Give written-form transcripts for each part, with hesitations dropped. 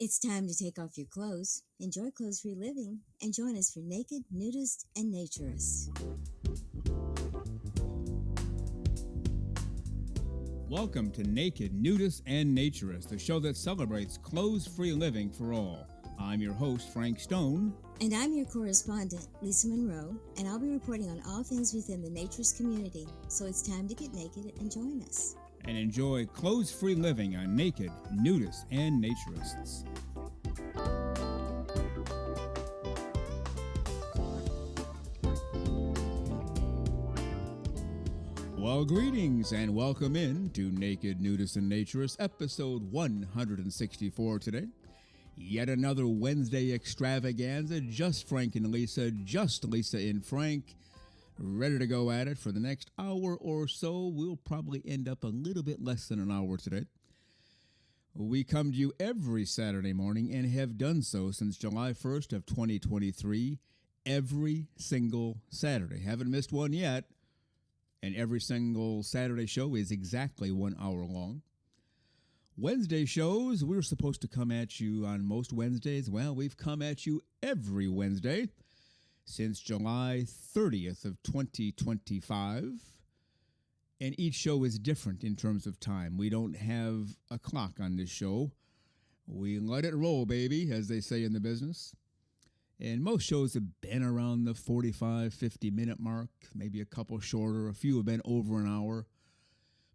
It's time to take off your clothes, enjoy clothes-free living, and join us for Naked, Nudists, and Naturists. Welcome to Naked, Nudists, and Naturists, the show that celebrates clothes-free living for all. I'm your host, Frank Stone. And I'm your correspondent, Lisa Monroe, and I'll be reporting on all things within the naturist community. So it's time to get naked and join us. And enjoy clothes-free living on Naked, Nudists, and Naturists. Well, greetings and welcome in to Naked, Nudists, and Naturists, episode 164 today. Yet another Wednesday extravaganza, just Frank and Lisa, just Lisa and Frank, ready to go at it for the next hour or so. We'll probably end up a little bit less than an hour today. We come to you every Saturday morning and have done so since July 1st of 2023, every single Saturday. Haven't missed one yet, and every single Saturday show is exactly 1 hour long. Wednesday shows, we're supposed to come at you on most Wednesdays. Well, we've come at you every Wednesday since July 30th of 2025. And each show is different in terms of time. We don't have a clock on this show. We let it roll, baby, as they say in the business. And most shows have been around the 45, 50-minute mark, maybe a couple shorter. A few have been over an hour,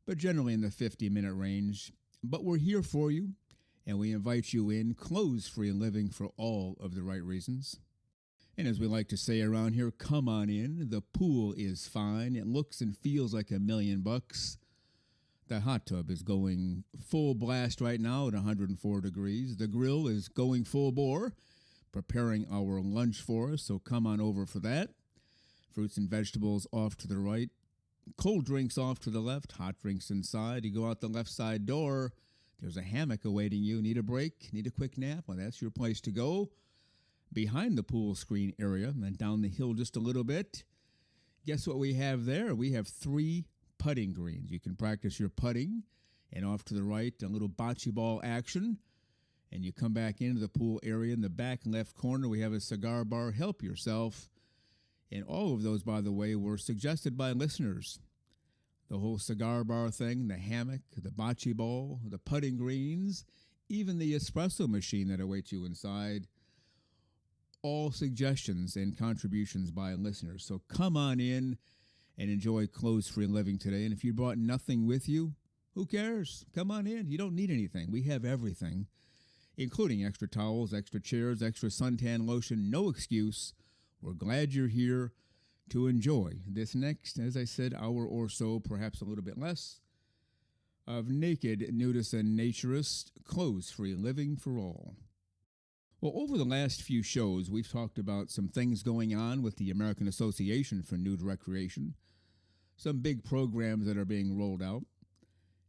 but generally in the 50-minute range. But we're here for you, and we invite you in, clothes-free living for all of the right reasons. And as we like to say around here, come on in. The pool is fine. It looks and feels like $1 million. The hot tub is going full blast right now at 104 degrees. The grill is going full bore, preparing our lunch for us, so come on over for that. Fruits and vegetables off to the right. Cold drinks off to the left, hot drinks inside. You go out the left side door, there's a hammock awaiting you. Need a break? Need a quick nap? Well, that's your place to go. Behind the pool screen area, and then down the hill just a little bit. Guess what we have there? We have 3 putting greens. You can practice your putting, and off to the right, a little bocce ball action. And you come back into the pool area. In the back left corner, we have a cigar bar. Help yourself. And all of those, by the way, were suggested by listeners. The whole cigar bar thing, the hammock, the bocce ball, the putting greens, even the espresso machine that awaits you inside. All suggestions and contributions by listeners. So come on in and enjoy clothes-free living today. And if you brought nothing with you, who cares? Come on in. You don't need anything. We have everything, including extra towels, extra chairs, extra suntan lotion. No excuse. We're glad you're here to enjoy this next, as I said, hour or so, perhaps a little bit less, of Naked, Nudists, and Naturists, clothes-free living for all. Well, over the last few shows, we've talked about some things going on with the American Association for Nude Recreation, some big programs that are being rolled out,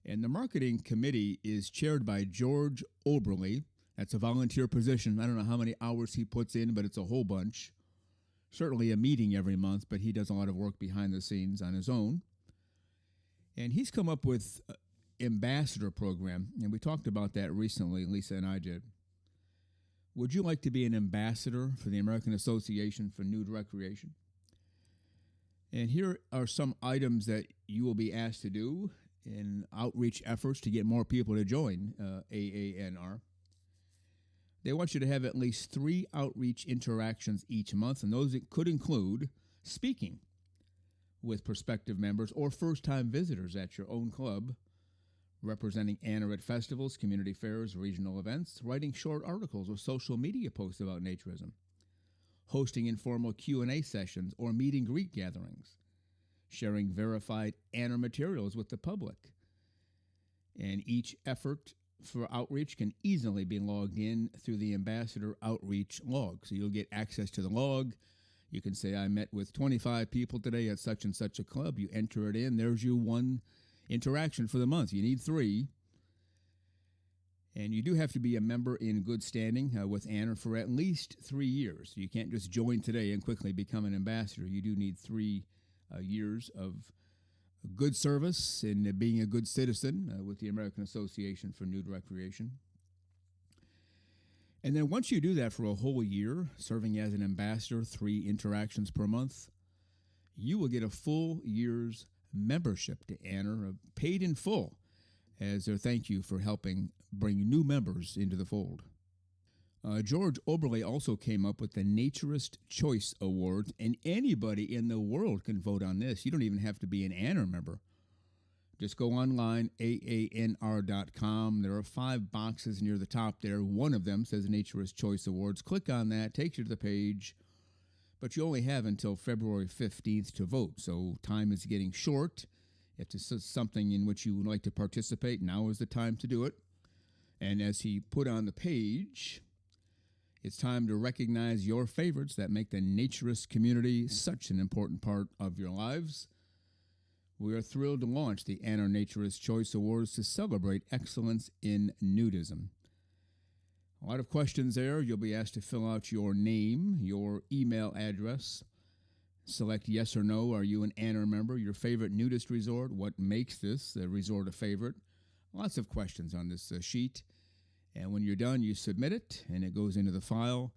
and the marketing committee is chaired by George Oberly. That's a volunteer position. I don't know how many hours he puts in, but it's a whole bunch. Certainly a meeting every month, but he does a lot of work behind the scenes on his own. And he's come up with an ambassador program, and we talked about that recently, Lisa and I did. Would you like to be an ambassador for the American Association for Nude Recreation? And here are some items that you will be asked to do in outreach efforts to get more people to join AANR. They want you to have at least 3 outreach interactions each month, and those could include speaking with prospective members or first-time visitors at your own club, representing ANR at festivals, community fairs, regional events, writing short articles or social media posts about naturism, hosting informal Q&A sessions or meet-and-greet gatherings, sharing verified ANR materials with the public. And each effort for outreach can easily be logged in through the Ambassador Outreach log. So you'll get access to the log. You can say, I met with 25 people today at such and such a club. You enter it in. There's your 1 interaction for the month. You need 3. And you do have to be a member in good standing with ANR for at least 3 years. You can't just join today and quickly become an ambassador. You do need 3 years of good service and being a good citizen with the American Association for Nude Recreation. And then once you do that for a whole year, serving as an ambassador, 3 interactions per month, you will get a full year's membership to Anna, paid in full, as their thank you for helping bring new members into the fold. George Oberle also came up with the Naturist Choice Awards, and anybody in the world can vote on this. You don't even have to be an Anna member. Just go online, aanr.com. There are 5 boxes near the top there. One of them says Naturist Choice Awards. Click on that, takes you to the page. But you only have until February 15th to vote, so time is getting short. If this is something in which you would like to participate, now is the time to do it. And as he put on the page, it's time to recognize your favorites that make the naturist community such an important part of your lives. We are thrilled to launch the Anna Naturist Choice Awards to celebrate excellence in nudism. A lot of questions there. You'll be asked to fill out your name, your email address, select yes or no. Are you an Anna member? Your favorite nudist resort? What makes this resort a favorite? Lots of questions on this sheet. And when you're done, you submit it, and it goes into the file.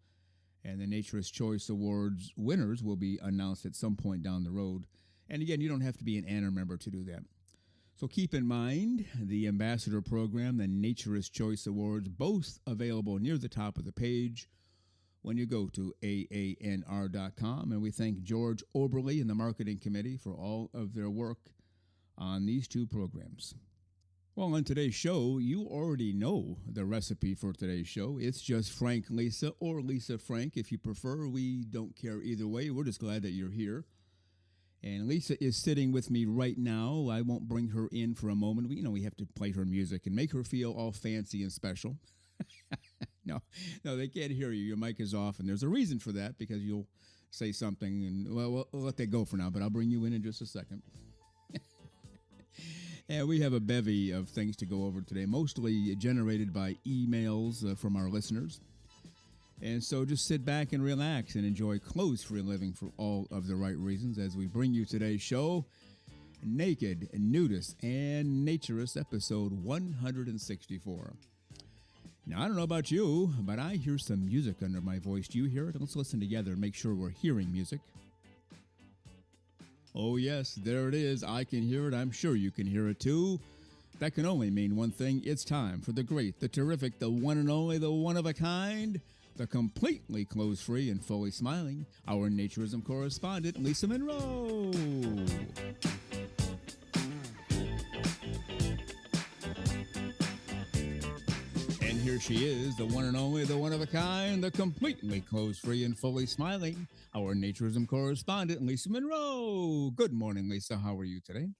And the Naturist Choice Awards winners will be announced at some point down the road. And again, you don't have to be an Anna member to do that. So keep in mind the Ambassador Program, the Naturist Choice Awards, both available near the top of the page when you go to aanr.com. And we thank George Oberle and the Marketing Committee for all of their work on these 2 programs. Well, on today's show, you already know the recipe for today's show. It's just Frank Lisa or Lisa Frank if you prefer. We don't care either way. We're just glad that you're here. And Lisa is sitting with me right now. I won't bring her in for a moment. We have to play her music and make her feel all fancy and special. No, they can't hear you. Your mic is off, and there's a reason for that, because you'll say something, and we'll let that go for now, but I'll bring you in just a second. And we have a bevy of things to go over today, mostly generated by emails from our listeners. And so just sit back and relax and enjoy clothes-free living for all of the right reasons as we bring you today's show, Naked, Nudists, and Naturists, episode 164. Now, I don't know about you, but I hear some music under my voice. Do you hear it? Let's listen together and make sure we're hearing music. Oh, yes, there it is. I can hear it. I'm sure you can hear it, too. That can only mean one thing. It's time for the great, the terrific, the one and only, the one of a kind, the completely clothes-free and fully smiling, our naturism correspondent, Lisa Monroe. And here she is, the one and only, the one of a kind, the completely clothes-free and fully smiling, our naturism correspondent, Lisa Monroe. Good morning, Lisa. How are you today?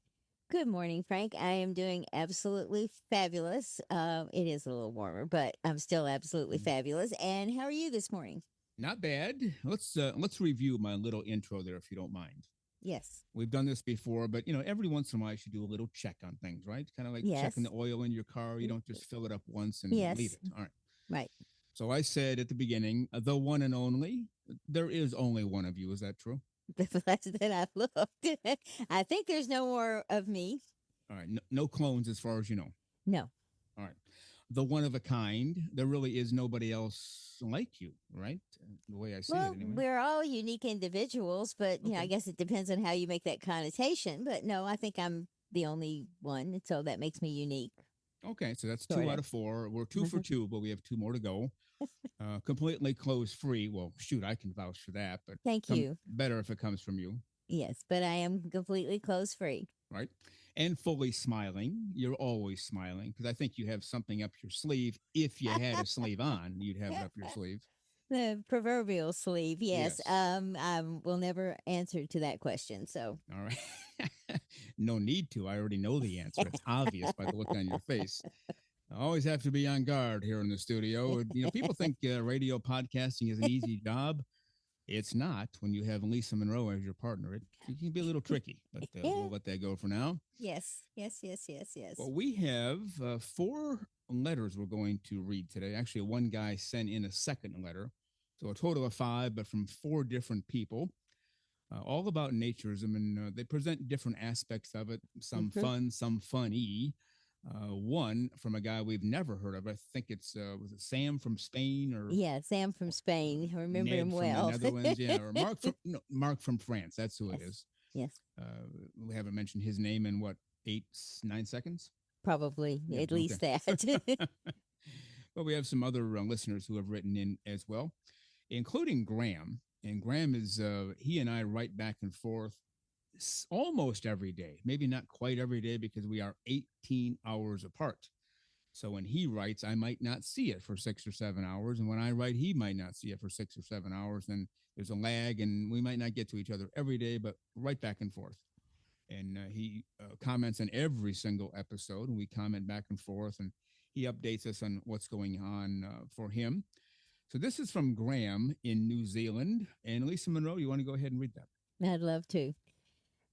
Good morning, Frank. I am doing absolutely fabulous. It is a little warmer, but I'm still absolutely fabulous. And how are you this morning? Not bad. Let's review my little intro there, if you don't mind. Yes. We've done this before, but every once in a while you should do a little check on things, right? Kind of like checking the oil in your car. You don't just fill it up once and leave it. All right. Right. So I said at the beginning, the one and only. There is only one of you. Is that true? That's that I've looked. I think there's no more of me. All right. No clones as far as you know. No. All right. The one of a kind. There really is nobody else like you, right? The way I see it anyway. We're all unique individuals, but I guess it depends on how you make that connotation. But no, I think I'm the only one, so that makes me unique. Okay, so that's 2 out of 4. We're 2 for 2, but we have 2 more to go. Completely clothes-free. Well, shoot, I can vouch for that. But thank you. Better if it comes from you. Yes, but I am completely clothes-free. Right. And fully smiling. You're always smiling, because I think you have something up your sleeve. If you had a sleeve on, you'd have it up your sleeve. The proverbial sleeve, yes. I will never answer to that question, so. All right. No need to. I already know the answer. It's obvious by the look on your face. I always have to be on guard here in the studio. People think radio podcasting is an easy job. It's not when you have Lisa Monroe as your partner. It can be a little tricky, but we'll let that go for now. Yes. Well, we have 4 letters we're going to read today. Actually, one guy sent in a second letter. So a total of 5, but from 4 different people, all about naturism. And they present different aspects of it, some fun, some funny. One from a guy we've never heard of. I think it's was it Sam from Spain Yeah, Sam from or Spain. I remember him Ned from the well. Netherlands, yeah, or Mark from no, Mark from France. That's who it Yes, is. yes, We haven't mentioned his name in what 8 9 seconds. probably Yeah, at okay. least that. But we have some other listeners who have written in as well, including Graham. And Graham is he and I write back and forth almost every day. Maybe not quite every day because we are 18 hours apart. So when he writes, I might not see it for 6 or 7 hours. And when I write, he might not see it for 6 or 7 hours. And there's a lag, and we might not get to each other every day, but right back and forth. And he comments on every single episode, and we comment back and forth, and he updates us on what's going on for him. So this is from Graham in New Zealand. And Lisa Monroe, you want to go ahead and read that? I'd love to.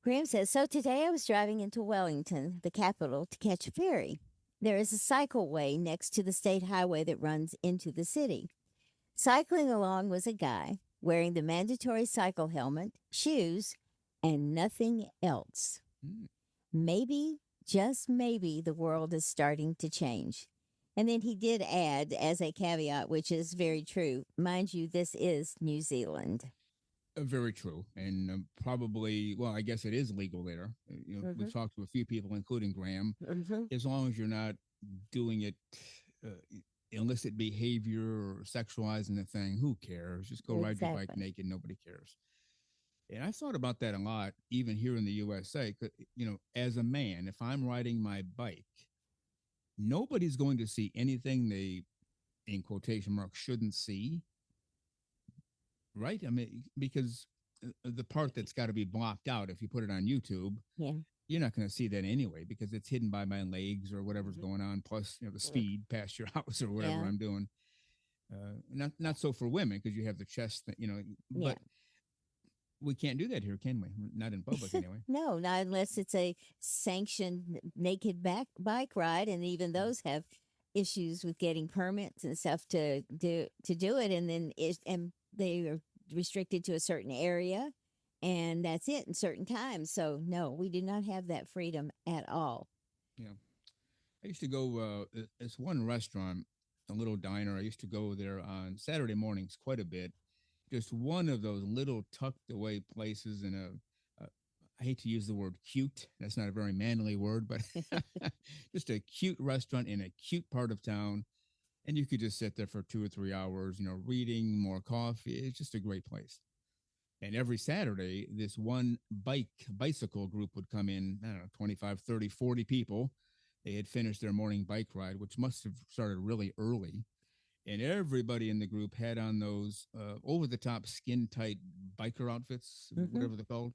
Graham says, so today I was driving into Wellington, the capital, to catch a ferry. There is a cycleway next to the state highway that runs into the city. Cycling along was a guy wearing the mandatory cycle helmet, shoes, and nothing else. Mm. Maybe, just maybe, the world is starting to change. And then he did add, as a caveat, which is very true, mind you, this is New Zealand. Very true, and probably, well, I guess it is legal there. Mm-hmm. We've talked to a few people, including Graham. Mm-hmm. As long as you're not doing it uh, illicit behavior or sexualizing the thing, who cares? Just go ride your bike Exactly. naked. Nobody cares. And I thought about that a lot, even here in the USA. As a man, if I'm riding my bike, nobody's going to see anything they, in quotation marks, shouldn't see, right? I mean, because the part that's got to be blocked out, if you put it on YouTube, Yeah. you're not going to see that anyway because it's hidden by my legs or whatever's Mm-hmm. going on. Plus, the speed past your house or whatever Yeah. I'm doing. Not so for women because you have the chest, Yeah. but we can't do that here, can we? Not in public anyway. No, not unless it's a sanctioned naked bike ride, and even those have issues with getting permits and stuff to do it, and then and they are restricted to a certain area, and that's it in certain times. So no, we do not have that freedom at all. Yeah. I used to go, it's one restaurant, a little diner. I used to go there on Saturday mornings quite a bit. Just one of those little tucked away places in a I hate to use the word cute. That's not a very manly word, but just a cute restaurant in a cute part of town. And you could just sit there for 2 or 3 hours, reading, more coffee. It's just a great place. And every Saturday, this one bicycle group would come in, I don't know, 25, 30, 40 people. They had finished their morning bike ride, which must have started really early. And everybody in the group had on those over the top skin tight biker outfits, Hmm. whatever they're called.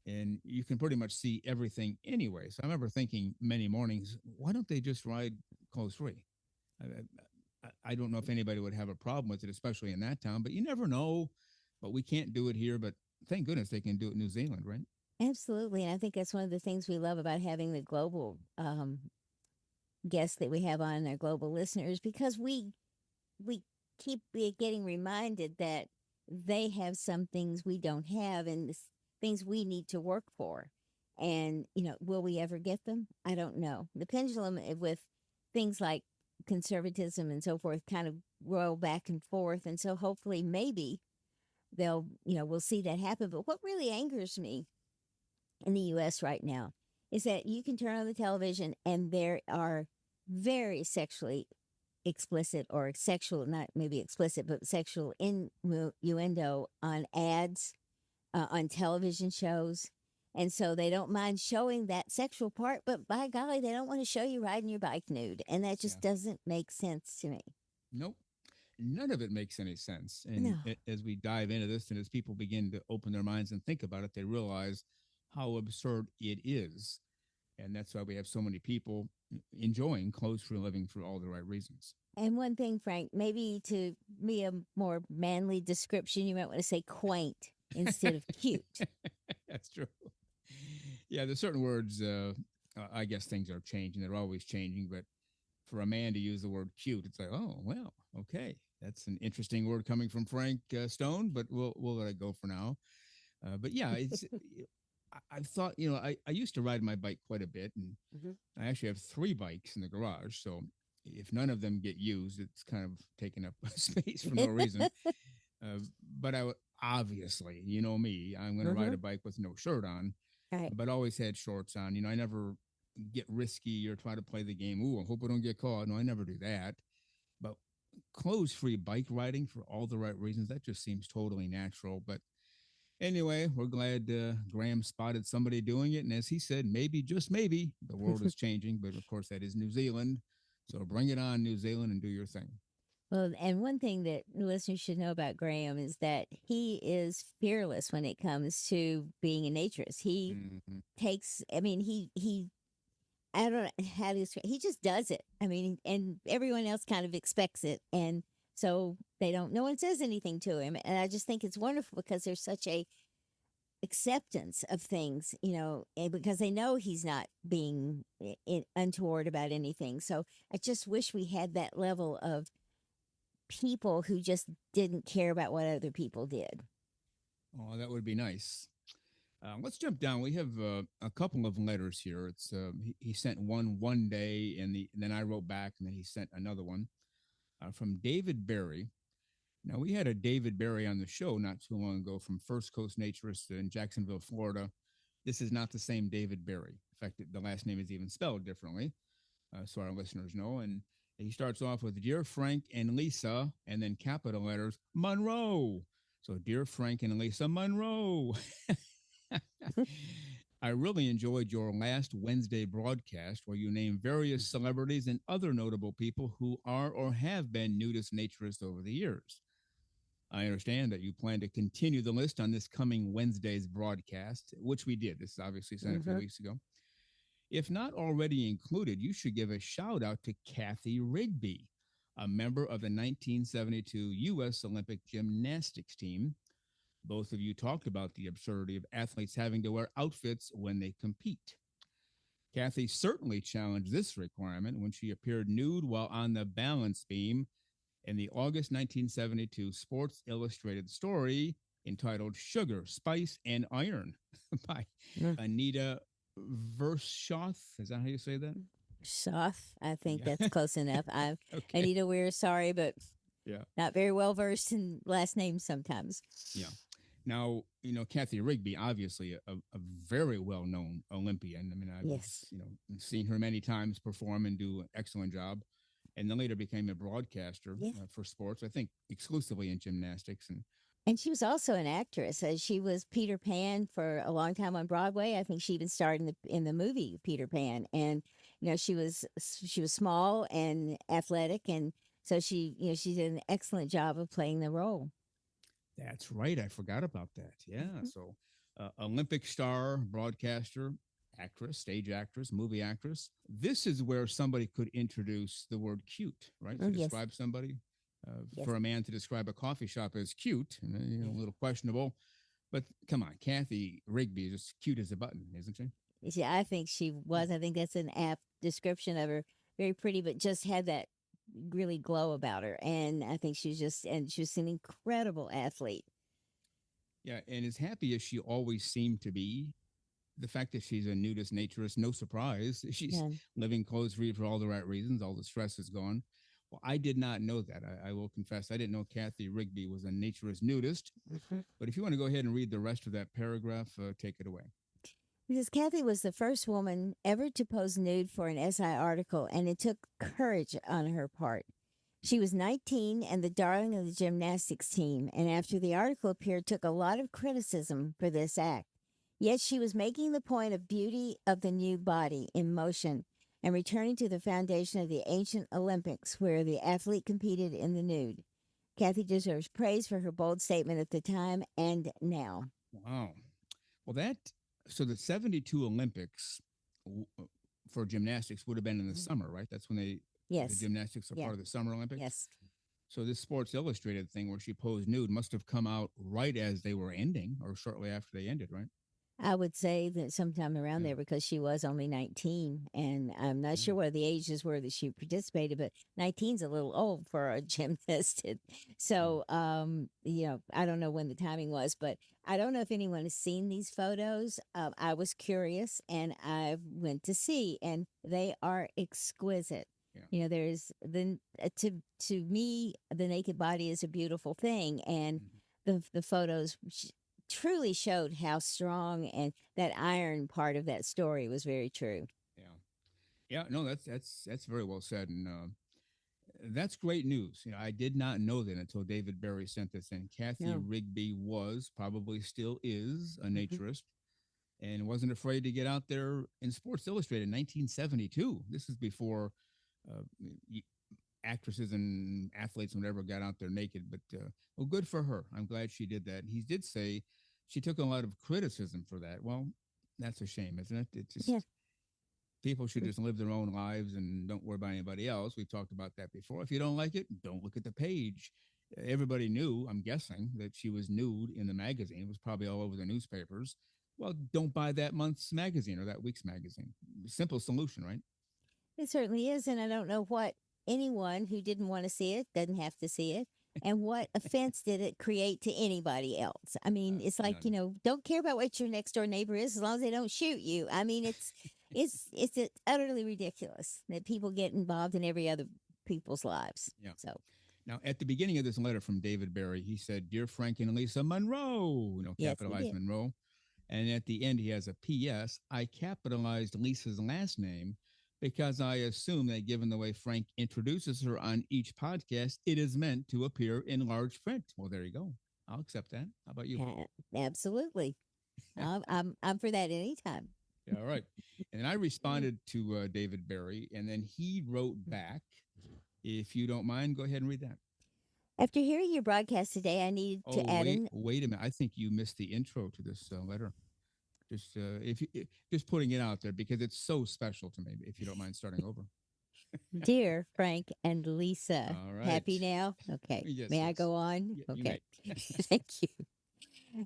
And you can pretty much see everything anyway. So I remember thinking many mornings, why don't they just ride clothes free? I don't know if anybody would have a problem with it, especially in that town, but you never know. But we can't do it here. But thank goodness they can do it in New Zealand, right? Absolutely, and I think that's one of the things we love about having the global guests that we have on, our global listeners, because we keep getting reminded that they have some things we don't have, and things we need to work for. And will we ever get them? I don't know. The pendulum with things like conservatism and so forth kind of roll back and forth, and so hopefully maybe they'll we'll see that happen. But what really angers me in the US right now is that you can turn on the television and there are very sexually explicit, or sexual, not maybe explicit, but sexual innuendo on ads, on television shows. And so they don't mind showing that sexual part, but by golly, they don't want to show you riding your bike nude. And that Yeah. just doesn't make sense to me. Nope. None of it makes any sense. And No. as we dive into this and as people begin to open their minds and think about it, they realize how absurd it is. And that's why we have so many people enjoying clothes for a living for all the right reasons. And one thing, Frank, maybe to be a more manly description, you might want to say quaint instead of cute. That's true. Yeah, there's certain words. I guess things are changing; they're always changing. But for a man to use the word "cute," it's like, oh well, okay, that's an interesting word coming from Frank Stone. But we'll let it go for now. But yeah, it's I've thought, I used to ride my bike quite a bit, and Hmm. I actually have three bikes in the garage. So if none of them get used, it's kind of taking up space for no reason. Uh, but obviously, you know me, I'm going to ride Hmm. a bike with no shirt on, Right. but always had shorts on. I never get risky or try to play the game. Ooh, I hope I don't get caught. No, I never do that. But clothes free bike riding for all the right reasons, that just seems totally natural. But anyway, we're glad Grahame spotted somebody doing it. And as he said, maybe, just maybe, the world is changing. But of course, that is New Zealand. So bring it on, New Zealand, and do your thing. Well, and one thing that listeners should know about Graham is that he is fearless when it comes to being a naturist. He Mm-hmm. takes, I mean, he I don't know how to describe. He just does it. I mean, and everyone else kind of expects it, and so they don't. No one says anything to him, and I just think it's wonderful because there's such a acceptance of things, and because they know he's not being untoward about anything. So I just wish we had that level of people who just didn't care about what other people did. Oh, that would be nice. Let's jump down. We have a couple of letters here. It's he sent one day, and then I wrote back, and then he sent another one from David Berry. Now we had a David Berry on the show not too long ago from First Coast Naturist in Jacksonville, Florida. This is not the same David Berry. In fact, the last name is even spelled differently, so our listeners know. And he starts off with "Dear Frank and Lisa," and then capital letters Monroe. So, dear Frank and Lisa Monroe. I really enjoyed your last Wednesday broadcast where you named various celebrities and other notable people who are or have been nudist naturists over the years. I understand that you plan to continue the list on this coming Wednesday's broadcast, which we did. This is obviously sent a few Hmm. weeks ago. If not already included, you should give a shout out to Kathy Rigby, a member of the 1972 U.S. Olympic gymnastics team. Both of you talked about the absurdity of athletes having to wear outfits when they compete. Kathy certainly challenged this requirement when she appeared nude while on the balance beam in the August 1972 Sports Illustrated story entitled Sugar, Spice, and Iron by Anita Vershoth. Is that how you say that? Soft, I think Yeah. that's close enough. I Okay. Anita Weir, sorry, but Yeah. not very well versed in last names sometimes. Yeah. Now, Kathy Rigby, obviously a very well known Olympian. I mean, I've, Yes. seen her many times perform and do an excellent job. And then later became a broadcaster Yeah. for sports, I think exclusively in gymnastics. And And she was also an actress. She was Peter Pan for a long time on Broadway. I think she even starred in the movie Peter Pan. And she was small and athletic, and so she did an excellent job of playing the role. that's right. I forgot about that. Yeah. Mhm. So, Olympic star, broadcaster, actress, stage actress, movie actress. This is where somebody could introduce the word cute, right? Oh, To yes, describe somebody. yes, For a man to describe a coffee shop as cute, a yes. little questionable. But come on, Kathy Rigby is just cute as a button, isn't she? I think she was. I think that's an apt description of her. Very pretty, but just had that really glow about her. And I think she was an incredible athlete. Yeah. And as happy as she always seemed to be, the fact that she's a nudist naturist, no surprise. She's Yeah. living clothes free for all the right reasons. All the stress is gone. Well, I did not know that. I will confess, I didn't know Kathy Rigby was a naturist nudist. Hmm. But if you want to go ahead and read the rest of that paragraph, take it away. Because Kathy was the first woman ever to pose nude for an SI article, and it took courage on her part. She was 19 and the darling of the gymnastics team, and after the article appeared, took a lot of criticism for this act. Yet she was making the point of beauty of the new body in motion and returning to the foundation of the ancient Olympics, where the athlete competed in the nude. Kathy deserves praise for her bold statement at the time and now. Wow. Well, so the 72 Olympics for gymnastics would have been in the Mhm. summer, right? That's when the Yes. gymnastics are Yeah. part of the Summer Olympics. Yes. So this Sports Illustrated thing where she posed nude must have come out right as they were ending or shortly after they ended, right? I would say that sometime around Yeah, there because she was only 19. And I'm not yeah. sure what the ages were that she participated, but 19's a little old for a gymnast. Yeah. So, I don't know when the timing was, but I don't know if anyone has seen these photos. I was curious and I went to see, and they are exquisite. Yeah. There's to me, the naked body is a beautiful thing, and Mhm. the photos truly showed how strong, and that iron part of that story was very true. Yeah. Yeah. No, that's very well said, and that's great news. I did not know that until David Barry sent this in. Kathy No. Rigby was, probably still is, a Hmm. naturist and wasn't afraid to get out there in Sports Illustrated in 1972. This is before uh, actresses and athletes and whatever got out there naked. But well, good for her. I'm glad she did that. He did say she took a lot of criticism for that. Well, that's a shame, isn't it? It Yeah. just people should just live their own lives and don't worry about anybody else. We've talked about that before. If you don't like it, don't look at the page. Everybody knew, I'm guessing, that she was nude in the magazine. It was probably all over the newspapers. Well, don't buy that month's magazine or that week's magazine. Simple solution, right? It certainly is. And I don't know what anyone who didn't want to see it doesn't have to see it. And what offense did it create to anybody else? I mean, it's like, None. don't care about what your next door neighbor is as long as they don't shoot you. I mean, it's utterly ridiculous that people get involved in every other people's lives. Yeah. So, Now, at the beginning of this letter from David Barry, he said, "Dear Frank and Lisa Monroe," yes, he capitalized did. Monroe. And at the end, he has a P.S. I capitalized Lisa's last name because I assume that given the way Frank introduces her on each podcast, it is meant to appear in large print. Well, there you go. I'll accept that. How about you? Absolutely. I'm for that anytime. Yeah, all right. And then I responded to David Barry, and then he wrote back. If you don't mind, go ahead and read that. After hearing your broadcast today, I needed Oh, to add in. wait a minute. I think you missed the intro to this letter. Just if you just putting it out there because it's so special to me. If you don't mind starting over. Dear Frank and Lisa, All right. happy now? Okay. Yes, May I yes. go on? You Okay. may. Thank you.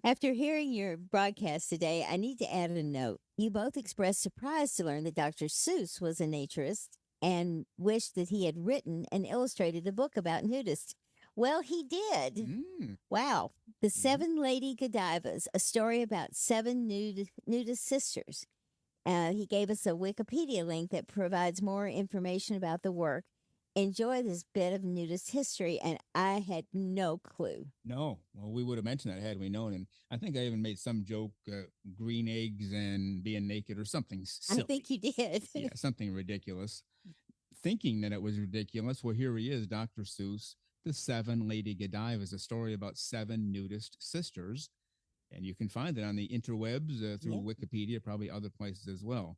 After hearing your broadcast today, I need to add a note. You both expressed surprise to learn that Dr. Seuss was a naturist and wished that he had written and illustrated a book about nudists. Well, he did. Mm, Wow. The mhm. Seven Lady Godivas, a story about seven nudist sisters. He gave us a Wikipedia link that provides more information about the work. Enjoy this bit of nudist history, and I had no clue. No, well, we would have mentioned that had we known. And I think I even made some joke, green eggs and being naked or something I silly. think you did. Yeah, something ridiculous. Thinking that it was ridiculous, well, here he is, Dr. Seuss, The Seven Lady Godiva, a story about seven nudist sisters. And you can find it on the interwebs through Yeah. Wikipedia, probably other places as well.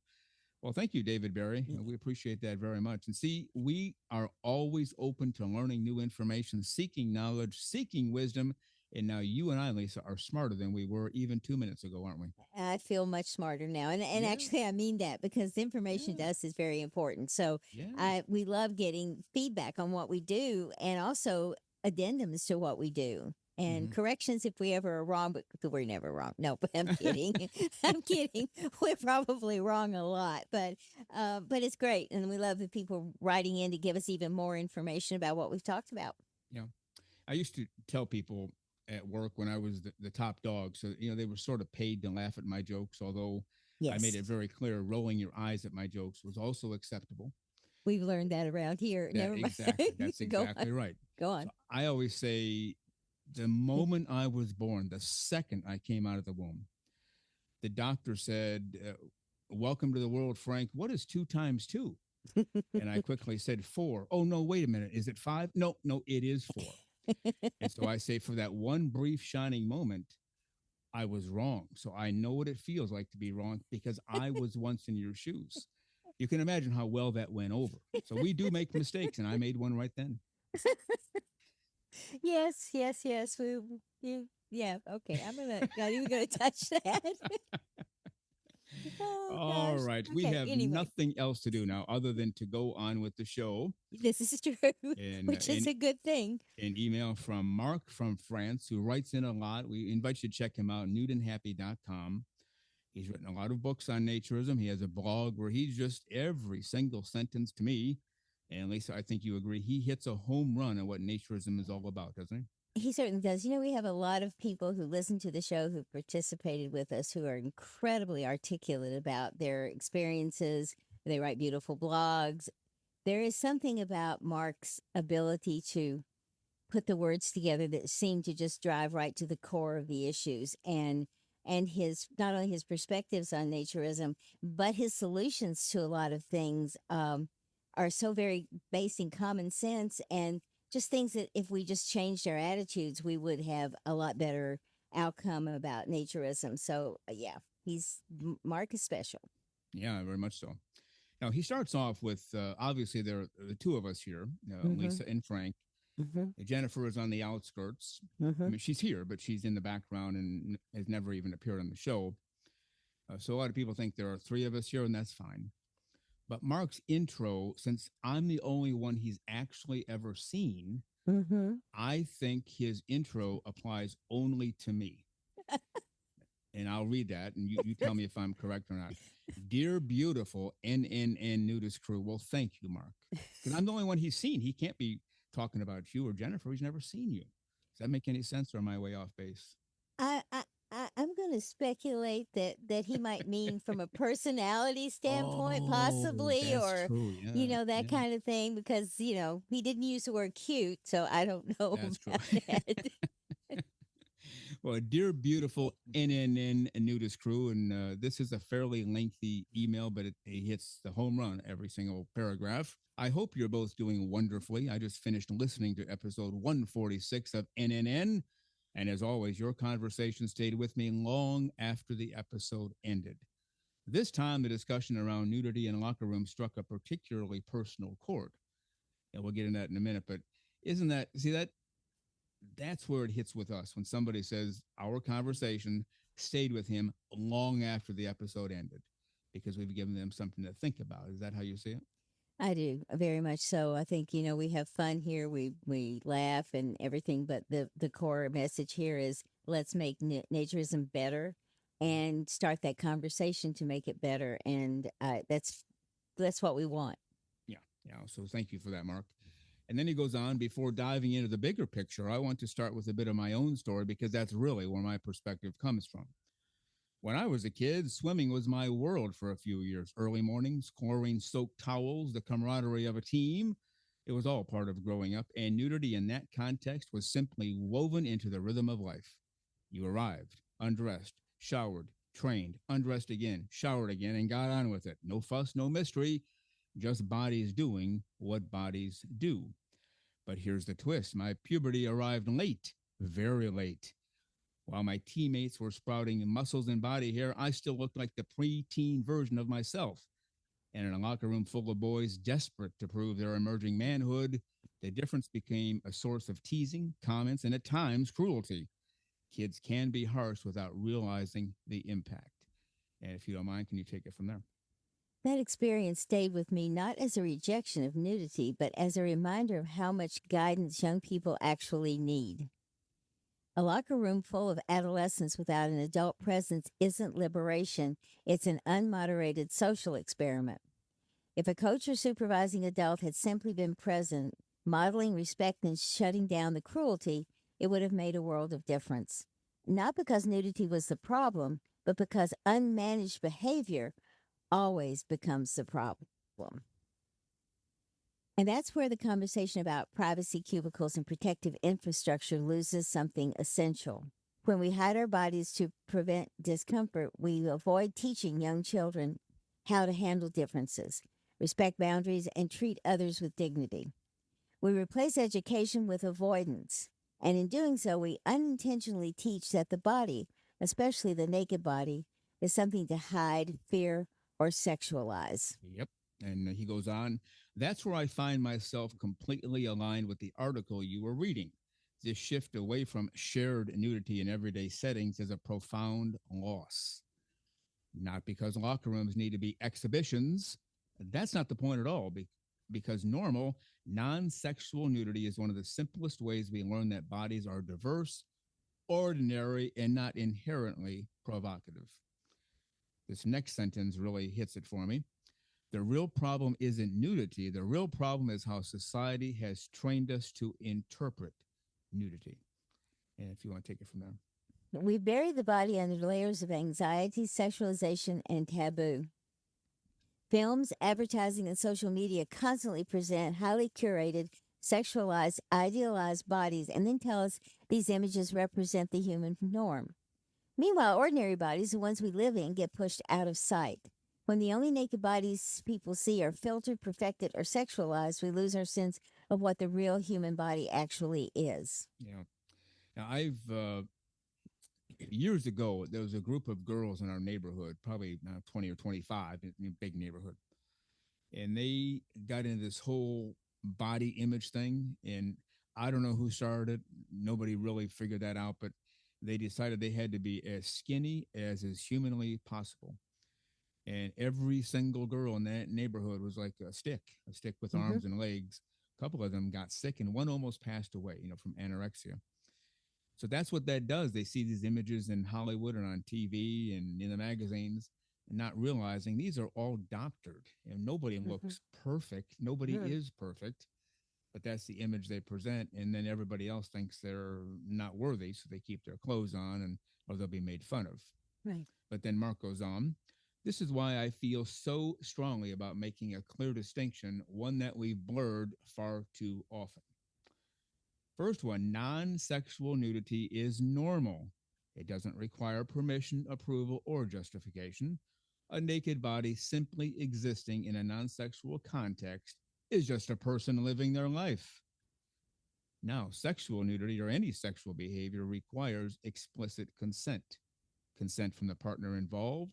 Well, thank you, David Barry. We appreciate that very much. And see, we are always open to learning new information, seeking knowledge, seeking wisdom. And now you and I, Lisa, are smarter than we were even 2 minutes ago, aren't we? I feel much smarter now. And Yeah, actually I mean that because the information yeah, to us is very important. So yeah. I we love getting feedback on what we do and also addendums to what we do. And Hmm. corrections if we ever are wrong, but we're never wrong. No, but I'm kidding. I'm kidding. We're probably wrong a lot, but it's great, and we love the people writing in to give us even more information about what we've talked about. Yeah. I used to tell people at work when I was the top dog, so they were sort of paid to laugh at my jokes, although I made Yes, it very clear rolling your eyes at my jokes was also acceptable. we've learned that around here. That Never mind. exactly. That's Go on. exactly right. Go So on. I always say the moment I was born, the second I came out of the womb, the doctor said, "Welcome to the world, Frank. What is two times two?" And I quickly said four. Oh no, wait a minute. Is it five? No, no, it is four. And so I say, for that one brief shining moment, I was wrong. So I know what it feels like to be wrong because I was once in your shoes. You can imagine how well that went over. So we do make mistakes, and I made one right then. Yes, yes, yes. Yeah. Okay. Not even gonna touch that. Oh All gosh. right. We Okay. have Anyway, nothing else to do now other than to go on with the show. this is true, And which is a good thing. an email from Mark from France, who writes in a lot. We invite you to check him out, nudeandhappy.com. He's written a lot of books on naturism. He has a blog where he's just every single sentence to me. And Lisa, I think you agree. He hits a home run on what naturism is all about, doesn't He certainly does. We have a lot of people who listen to the show who participated with us who are incredibly articulate about their experiences. They write beautiful blogs. There is something about Mark's ability to put the words together that seem to just drive right to the core of the issues, and his not only his perspectives on naturism but his solutions to a lot of things are so very based in common sense and just things that if we just changed our attitudes we would have a lot better outcome about naturism. So yeah, Mark is special. he? Yeah, very much so. Now, he starts off with obviously there are the two of us here, Mm-hmm. Lisa and Frank. Mm-hmm. Jennifer is on the outskirts. I Mm-hmm. mean, she's here, but she's in the background and has never even appeared on the show. So a lot of people think there are three of us here, and that's fine. But Mark's intro, since I'm the only one he's actually ever seen, Mm-hmm. I think his intro applies only to me. And I'll read that, and you tell me if I'm correct or not. Dear beautiful NNN nudist crew, well, thank you, Mark. Because I'm the only one he's seen. He can't be talking about you or Jennifer. He's never seen you. Does that make any sense, or am I way off base? I, I, I'm going to speculate that he might mean from a personality standpoint, Oh, possibly, that's or true. Yeah, that yeah, kind of thing, because he didn't use the word cute, so I don't know that's true. about that. Well, dear beautiful NNN nudist crew, and this is a fairly lengthy email, but it hits the home run every single paragraph. I hope you're both doing wonderfully. I just finished listening to episode 146 of NNN, and as always, your conversation stayed with me long after the episode ended. This time, the discussion around nudity in locker rooms struck a particularly personal chord, and we'll get into that in a minute. But isn't that see that's where it hits with us when somebody says our conversation stayed with him long after the episode ended because we've given them something to think about. Is that how you see it? I do very much so. I think we have fun here. We laugh and everything, but the core message here is let's make naturism better and start that conversation to make it better, and that's what we want. Yeah. Yeah. So thank you for that, Mark. And then he goes on, before diving into the bigger picture, I want to start with a bit of my own story because that's really where my perspective comes from. When I was a kid, swimming was my world for a few years. Early mornings, chlorine soaked towels, the camaraderie of a team. It was all part of growing up, and nudity in that context was simply woven into the rhythm of life. You arrived, undressed, showered, trained, undressed again, showered again, and got on with it. No fuss, no mystery, just bodies doing what bodies do. But here's the twist, my puberty arrived late, very late. While my teammates were sprouting muscles and body hair, I still looked like the preteen version of myself. And in a locker room full of boys desperate to prove their emerging manhood, the difference became a source of teasing, comments, and at times cruelty. Kids can be harsh without realizing the impact. And if you don't mind, can you take it from there? That experience stayed with me not as a rejection of nudity, but as a reminder of how much guidance young people actually need. A locker room full of adolescents without an adult presence isn't liberation, it's an unmoderated social experiment. If a coach or supervising adult had simply been present, modeling respect and shutting down the cruelty, it would have made a world of difference. Not because nudity was the problem, but because unmanaged behavior always becomes the problem. And that's where the conversation about privacy cubicles and protective infrastructure loses something essential. When we hide our bodies to prevent discomfort, we avoid teaching young children how to handle differences, respect boundaries, and treat others with dignity. We replace education with avoidance. And in doing so, we unintentionally teach that the body, especially the naked body, is something to hide, fear, or sexualize. Yep. And he goes on, that's where I find myself completely aligned with the article you were reading. This shift away from shared nudity in everyday settings is a profound loss. Not because locker rooms need to be exhibitions. That's not the point at all, because normal, non sexual nudity is one of the simplest ways we learn that bodies are diverse, ordinary, and not inherently provocative. This next sentence really hits it for me. The real problem isn't nudity. The real problem is how society has trained us to interpret nudity. And if you want to take it from there. We bury the body under layers of anxiety, sexualization, and taboo. Films, advertising, and social media constantly present highly curated, sexualized, idealized bodies and then tell us these images represent the human norm. Meanwhile, ordinary bodies, the ones we live in, get pushed out of sight. When the only naked bodies people see are filtered, perfected, or sexualized, we lose our sense of what the real human body actually is. Yeah. Now, years ago, there was a group of girls in our neighborhood, probably 20 or 25, in a big neighborhood. And they got into this whole body image thing. And I don't know who started it. Nobody really figured that out, but they decided they had to be as skinny as is humanly possible. And every single girl in that neighborhood was like a stick with Mm-hmm. arms and legs. A couple of them got sick, and one almost passed away, from anorexia. So that's what that does. They see these images in Hollywood and on TV and in the magazines, and not realizing these are all doctored, and nobody Mm-hmm. looks perfect. Nobody Mm-hmm. is perfect, but that's the image they present, and then everybody else thinks they're not worthy, so they keep their clothes on, and or they'll be made fun of. Right. But then Mark goes on. This is why I feel so strongly about making a clear distinction, one that we've blurred far too often. First one, non sexual nudity is normal. It doesn't require permission, approval, or justification. A naked body simply existing in a non sexual context is just a person living their life. Now, sexual nudity or any sexual behavior requires explicit consent, consent from the partner involved,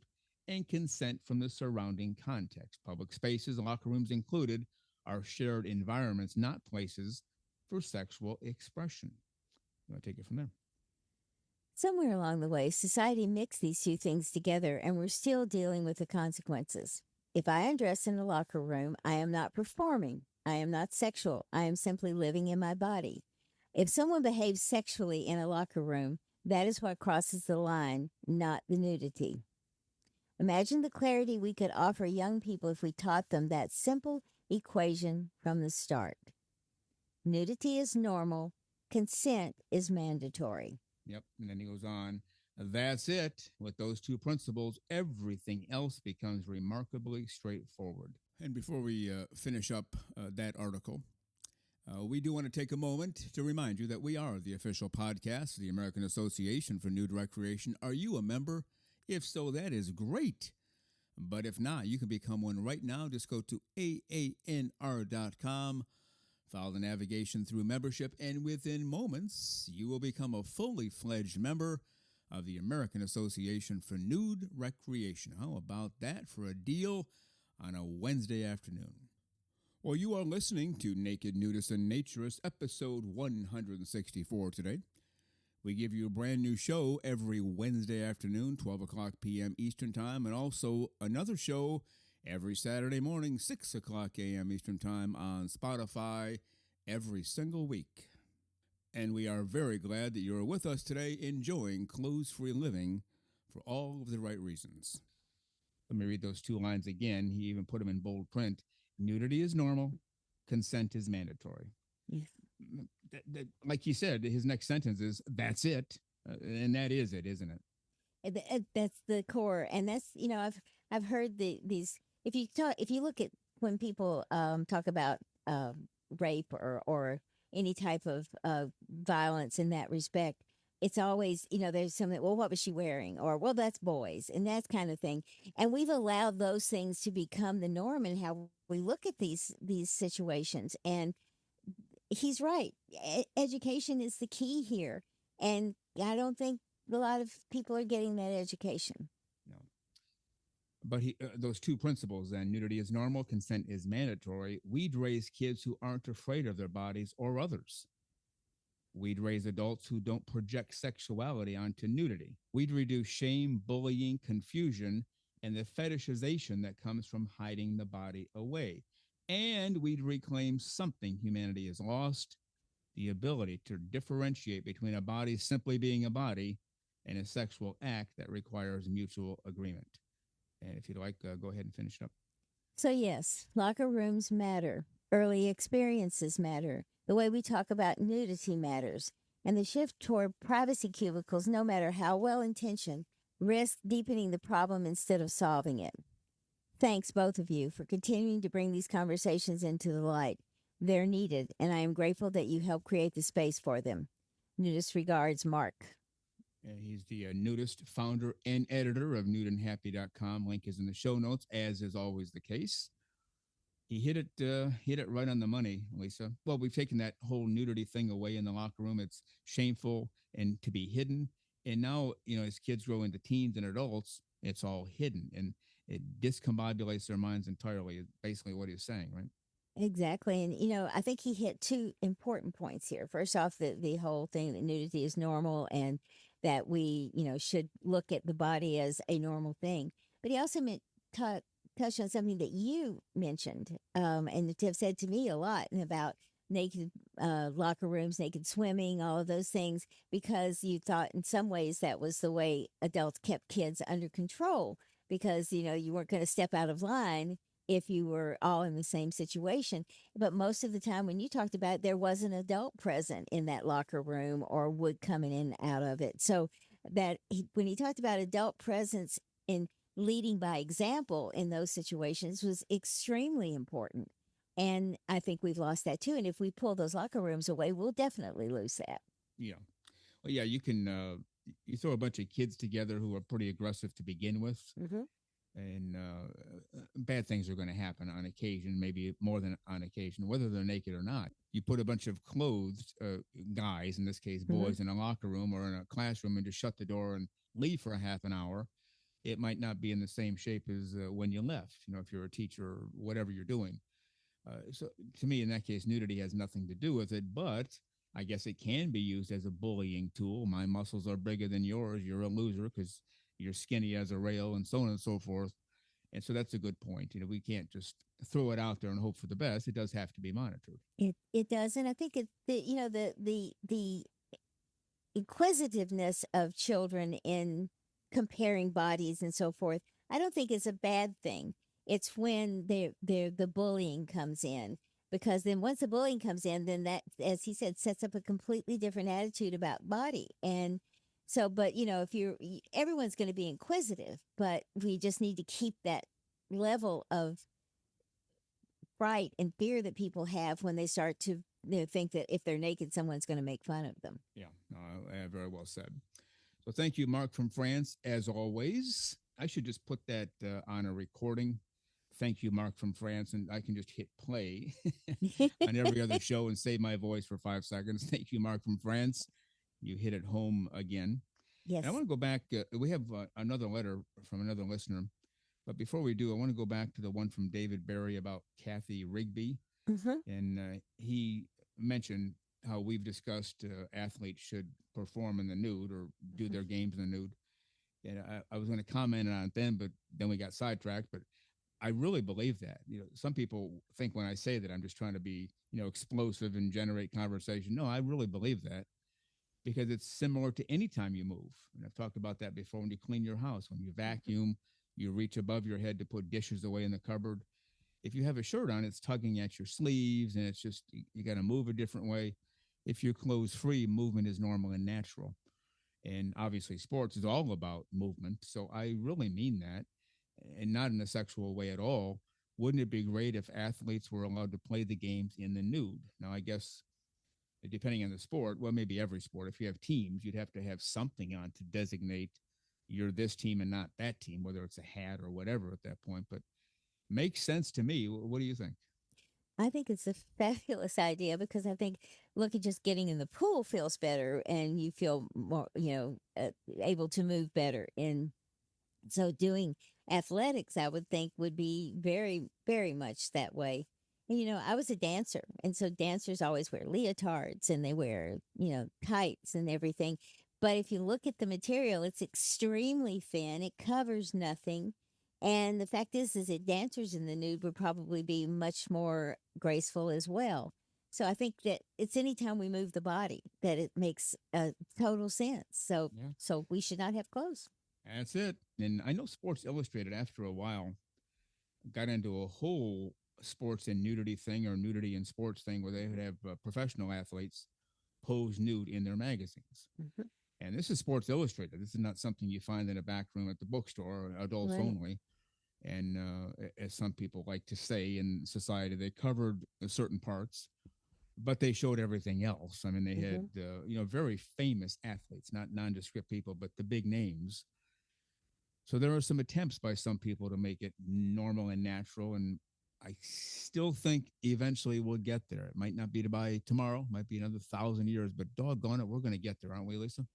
and consent from the surrounding context. Public spaces, locker rooms included, are shared environments, not places for sexual expression. You want to take it from there? Somewhere along the way, society mixed these two things together, and we're still dealing with the consequences. If I undress in a locker room, I am not performing. I am not sexual. I am simply living in my body. If someone behaves sexually in a locker room, that is what crosses the line, not the nudity. Imagine the clarity we could offer young people if we taught them that simple equation from the start. Nudity is normal, consent is mandatory. Yep. And then he goes on. That's it. With those two principles, everything else becomes remarkably straightforward. And before we finish up that article, we do want to take a moment to remind you that we are the official podcast of the American Association for Nude Recreation. Are you a member? If so, that is great. But if not, you can become one right now. Just go to aanr.com, follow the navigation through membership, and within moments, you will become a fully fledged member of the American Association for Nude Recreation. How about that for a deal on a Wednesday afternoon? Well, you are listening to Naked Nudists and Naturists, episode 164 today. We give you a brand new show every Wednesday afternoon, 12 o'clock p.m. Eastern Time, and also another show every Saturday morning, 6 o'clock a.m. Eastern Time on Spotify every single week. And we are very glad that you're with us today enjoying clothes-free living for all of the right reasons. Let me read those two lines again. He even put them in bold print. Nudity is normal. Consent is mandatory. Yes. Like he said, his next sentence is, that's it. And that is it, isn't it? That's the core, and that's I've heard these. If you look at when people talk about rape or any type of violence in that respect, it's always there's something. Well, what was she wearing? Or well, that's boys, and that kind of thing. And we've allowed those things to become the norm in how we look at these situations. And he's right. Education is the key here, and I don't think a lot of people are getting that education. No. But those two principles then, nudity is normal, consent is mandatory. We'd raise kids who aren't afraid of their bodies or others. We'd raise adults who don't project sexuality onto nudity. We'd reduce shame, bullying, confusion, and the fetishization that comes from hiding the body away. And we'd reclaim something humanity has lost, the ability to differentiate between a body simply being a body and a sexual act that requires mutual agreement. And if you'd like, go ahead and finish it up. So, yes, locker rooms matter. Early experiences matter. The way we talk about nudity matters. And the shift toward privacy cubicles, no matter how well intentioned, risks deepening the problem instead of solving it. Thanks, both of you, for continuing to bring these conversations into the light. They're needed, and I am grateful that you helped create the space for them. Nudist regards, Mark. He's the nudist founder and editor of nudeandhappy.com. Link is in the show notes, as is always the case. He hit it right on the money, Lisa. Well, we've taken that whole nudity thing away in the locker room. It's shameful and to be hidden. And now, as kids grow into teens and adults, it's all hidden and it discombobulates their minds entirely, is basically what he's saying, right? Exactly. And, I think he hit two important points here. First off, the whole thing that nudity is normal and that we, should look at the body as a normal thing. But he also touched on something that you mentioned and have said to me a lot about naked locker rooms, naked swimming, all of those things, because you thought in some ways that was the way adults kept kids under control because, you weren't going to step out of line if you were all in the same situation. But most of the time when you talked about it, there was an adult present in that locker room or would coming in and out of it. So when he talked about adult presence in leading by example in those situations was extremely important. And I think we've lost that too. And if we pull those locker rooms away, we'll definitely lose that. Yeah. Well, yeah, you can, you throw a bunch of kids together who are pretty aggressive to begin with. Mm-hmm. And bad things are going to happen on occasion, maybe more than on occasion, whether they're naked or not. You put a bunch of clothed guys, in this case boys, Mm-hmm. in a locker room or in a classroom and just shut the door and leave for a half an hour. It might not be in the same shape as when you left, if you're a teacher or whatever you're doing. So to me, in that case, nudity has nothing to do with it, but I guess it can be used as a bullying tool. My muscles are bigger than yours. You're a loser because you're skinny as a rail and so on and so forth. And so that's a good point. We can't just throw it out there and hope for the best. It does have to be monitored. It does, and I think the inquisitiveness of children in comparing bodies and so forth, I don't think it's a bad thing. It's when the bullying comes in. Because then once the bullying comes in, then that, as he said, sets up a completely different attitude about body. And so, but if everyone's going to be inquisitive, but we just need to keep that level of fright and fear that people have when they start to think that if they're naked, someone's going to make fun of them. Yeah, very well said. So thank you, Mark from France, as always. I should just put that on a recording. Thank you, Mark from France, and I can just hit play on every other show and save my voice for 5 seconds. Thank you, Mark from France. You hit it home again. Yes. And I want to go back. We have another letter from another listener. But before we do, I want to go back to the one from David Barry about Kathy Rigby. Mm-hmm. And he mentioned how we've discussed athletes should perform in the nude or do their games in the nude. And I was going to comment on it then, but then we got sidetracked. But I really believe that. Some people think when I say that I'm just trying to be, explosive and generate conversation. No, I really believe that because it's similar to any time you move. And I've talked about that before. When you clean your house, when you vacuum, you reach above your head to put dishes away in the cupboard. If you have a shirt on, it's tugging at your sleeves and it's just, you got to move a different way. If you're clothes free, movement is normal and natural. And obviously, sports is all about movement. So I really mean that, and not in a sexual way at all. Wouldn't it be great if athletes were allowed to play the games in the nude? Now, I guess depending on the sport, well, maybe every sport, if you have teams, you'd have to have something on to designate you're this team and not that team, whether it's a hat or whatever at that point. But makes sense to me. What do you think? I think it's a fabulous idea because I think, look, at just getting in the pool feels better and you feel more, able to move better. And so doing athletics, I would think, would be very, very much that way. And, I was a dancer. And so dancers always wear leotards and they wear, tights and everything. But if you look at the material, it's extremely thin, it covers nothing. And the fact is that dancers in the nude would probably be much more graceful as well. So I think that it's anytime we move the body that it makes total sense. So Yeah, so we should not have clothes. That's it. And I know Sports Illustrated, after a while, got into a whole sports and nudity thing, or nudity and sports thing, where they would have professional athletes pose nude in their magazines. Mhm. And this is Sports Illustrated. This is not something you find in a back room at the bookstore, adults Right. only. And as some people like to say in society, they covered certain parts, but they showed everything else. I mean, they had Hmm. very famous athletes, not nondescript people, but the big names. So there are some attempts by some people to make it normal and natural, and I still think eventually we'll get there. It might not be to by tomorrow, might be another 1,000 years, but doggone it, we're going to get there, aren't we, Lisa?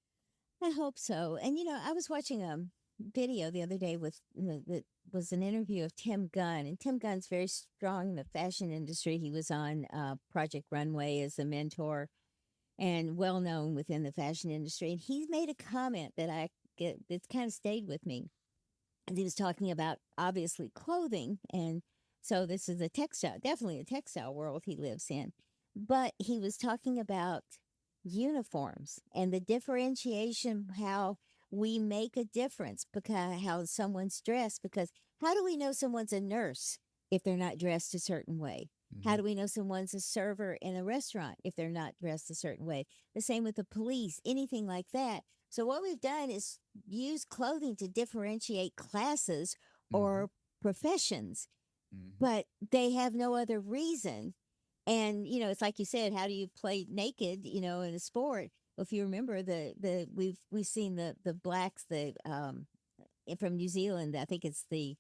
I hope so. And I was watching a video the other day with that was an interview of Tim Gunn, and Tim Gunn's very strong in the fashion industry. He was on Project Runway as a mentor and well known within the fashion industry. And he made a comment that I get that's kind of stayed with me. And he was talking about obviously clothing, and so this is a textile, definitely a textile world he lives in. But he was talking about uniforms and the differentiation, how we make a difference because how someone's dressed. Because how do we know someone's a nurse if they're not dressed a certain way? How Mm-hmm. do we know someone's a server in a restaurant if they're not dressed a certain way? The same with the police, anything like that. So, what we've done is use clothing to differentiate classes Mm-hmm. or professions, Mm-hmm. but they have no other reason. And it's like you said, how do you play naked? In a sport. If you remember we've seen the blacks, from New Zealand. I think it's the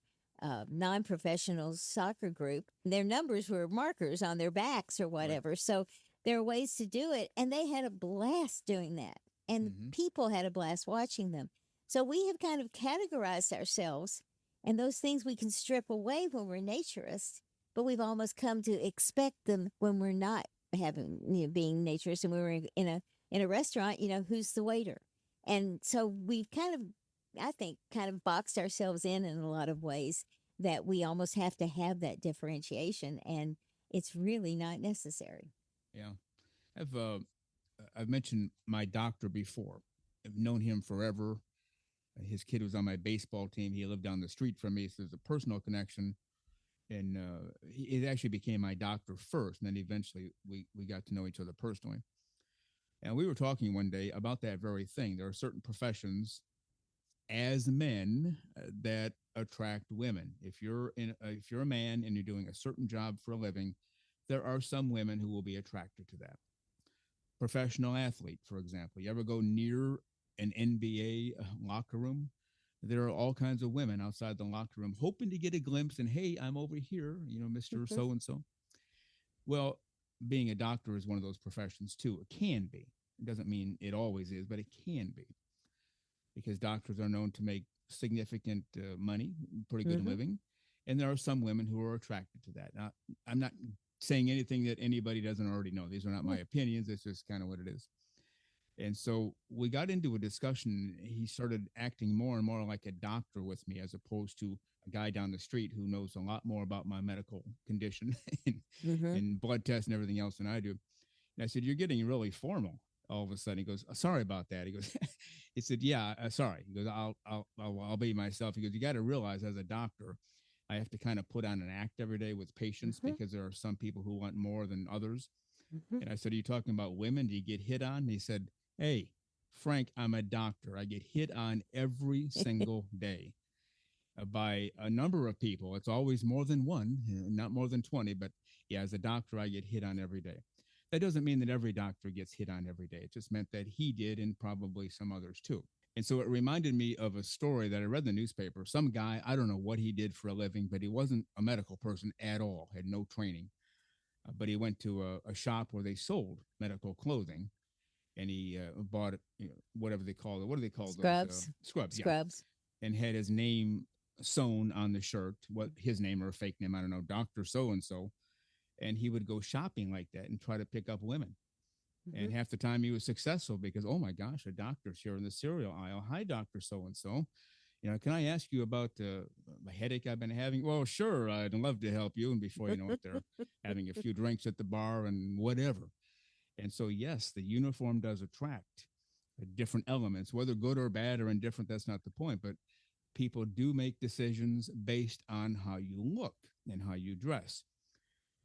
non-professional soccer group. Their numbers were markers on their backs or Right. whatever. So there are ways to do it, and they had a blast doing that, and Mm-hmm. people had a blast watching them. So we have kind of categorized ourselves, and those things we can strip away when we're naturists, but we've almost come to expect them when we're not having being naturist, and we were in a restaurant. Who's the waiter? And so we've kind of, I think, kind of boxed ourselves in a lot of ways that we almost have to have that differentiation, and it's really not necessary. Yeah. I've uh, I've mentioned my doctor before. I've known him forever. His kid was on my baseball team. He lived down the street from me, so there's a personal connection. And he actually became my doctor first, and then eventually we got to know each other personally. And we were talking one day about that very thing. There are certain professions as men that attract women. If you're a man and you're doing a certain job for a living, there are some women who will be attracted to that. Professional athlete, for example. You ever go near an NBA locker room? There are all kinds of women outside the locker room hoping to get a glimpse and, hey, I'm over here, Mr. Mhm. So and so. Well, being a doctor is one of those professions too. It can be. It doesn't mean it always is, but it can be, because doctors are known to make significant money, pretty good Mhm. living. And there are some women who are attracted to that. Now, I'm not saying anything that anybody doesn't already know. These are not my Yeah. opinions. It's just kind of what it is. And so we got into a discussion. He started acting more and more like a doctor with me, as opposed to a guy down the street who knows a lot more about my medical condition and, Mhm. and blood tests and everything else than I do. And I said, "You're getting really formal." All of a sudden, he goes, "Sorry about that." He goes, "He said, yeah, sorry." He goes, I'll be myself." He goes, "You got to realize, as a doctor, I have to kind of put on an act every day with patients, Mhm. because there are some people who want more than others." Mhm. And I said, "Are you talking about women? Do you get hit on?" And he said, "Hey, Frank, I'm a doctor. I get hit on every single day by a number of people. It's always more than one, not more than 20, but yeah, as a doctor, I get hit on every day." That doesn't mean that every doctor gets hit on every day. It just meant that he did, and probably some others too. And so it reminded me of a story that I read in the newspaper. Some guy, I don't know what he did for a living, but he wasn't a medical person at all, had no training. But he went to a shop where they sold medical clothing, and he bought, whatever they call it. What do they call those? Scrubs. Scrubs, yeah. Scrubs. And had his name sewn on the shirt, what his name or a fake name, I don't know, Dr. So and so. And he would go shopping like that and try to pick up women. And Mhm. half the time he was successful, because, oh my gosh, a doctor's here in the cereal aisle. "Hi, Dr. So and so. Can I ask you about the headache I've been having?" "Well, sure, I'd love to help you." And before you know it, they're having a few drinks at the bar and whatever. And so, yes, the uniform does attract. different elements, whether good or bad or indifferent. That's not the point. But people do make decisions based on how you look and how you dress.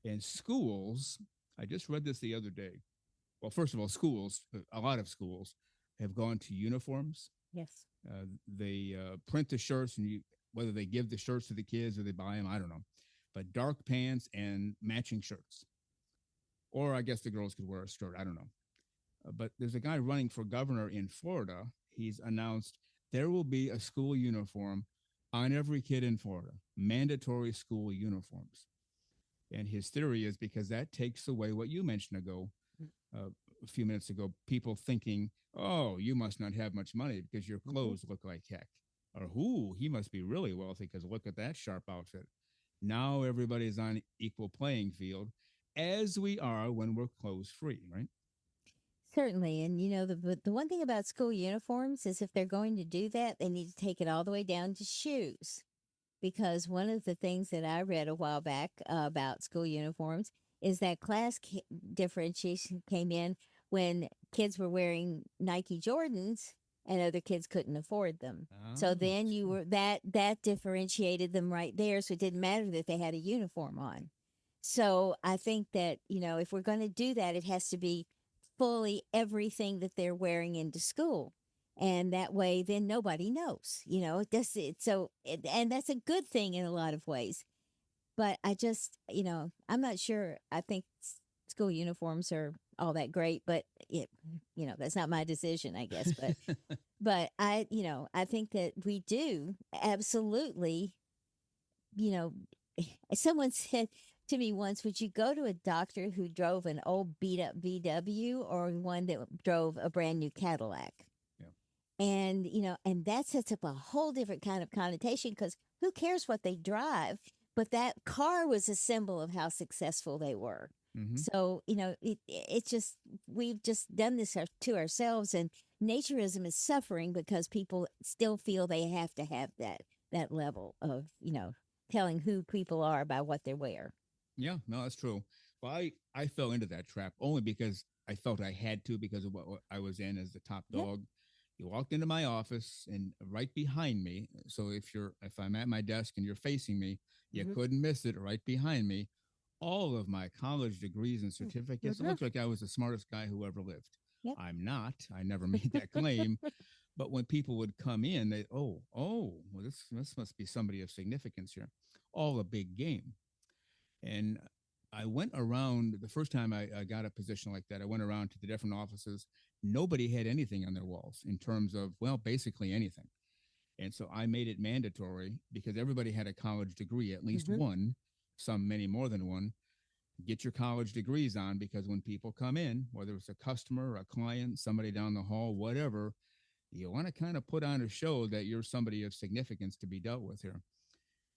In schools, I just read this the other day. Well, first of all, schools, a lot of schools have gone to uniforms. Yes. They print the shirts, and whether they give the shirts to the kids or they buy them, I don't know. But dark pants and matching shirts. Or I guess the girls could wear a skirt. I don't know. But there's a guy running for governor in Florida. He's announced there will be a school uniform on every kid in Florida, mandatory school uniforms. And his theory is because that takes away what you mentioned uh, a few minutes ago, people thinking, oh, you must not have much money because your clothes look like heck. Or, whoo, he must be really wealthy because look at that sharp outfit. Now everybody's on equal playing field, as we are when we're clothes free, right? Certainly. And, the one thing about school uniforms is if they're going to do that, they need to take it all the way down to shoes. Because one of the things that I read a while back about school uniforms is that differentiation came in when kids were wearing Nike Jordans and other kids couldn't afford them. So Oh, then you sure. were that differentiated them right there. So it didn't matter that they had a uniform on. So I think that, if we're going to do that, it has to be fully everything that they're wearing into school. And that way, then nobody knows, it does it. So, and that's a good thing in a lot of ways. But I just, I'm not sure. I think school uniforms are all that great, but that's not my decision, I guess. But I think that we do absolutely, you know, someone said to me once, would you go to a doctor who drove an old beat up VW or one that drove a brand new Cadillac? Yeah. And, and that sets up a whole different kind of connotation because who cares what they drive? But that car was a symbol of how successful they were. Mm-hmm. So, it's just, we've just done this to ourselves, and naturism is suffering because people still feel they have to have that level of, telling who people are by what they wear. Yeah, no, that's true. Well, I fell into that trap only because I felt I had to because of what I was in as the top Yep. dog. You walked into my office and right behind me. So if I'm at my desk and you're facing me, you Mhm. couldn't miss it. Right behind me, all of my college degrees and certificates. It Mhm. looked like I was the smartest guy who ever lived. Yep. I'm not. I never made that claim. But when people would come in, well, this must be somebody of significance here. All a big game. And I went around the first time I got a position like that. I went around to the different offices. Nobody had anything on their walls in terms of, well, basically anything. And so I made it mandatory because everybody had a college degree, at least Mhm. one, some many more than one. Get your college degrees on because when people come in, whether it's a customer, a client, somebody down the hall, whatever, you want to kind of put on a show that you're somebody of significance to be dealt with here.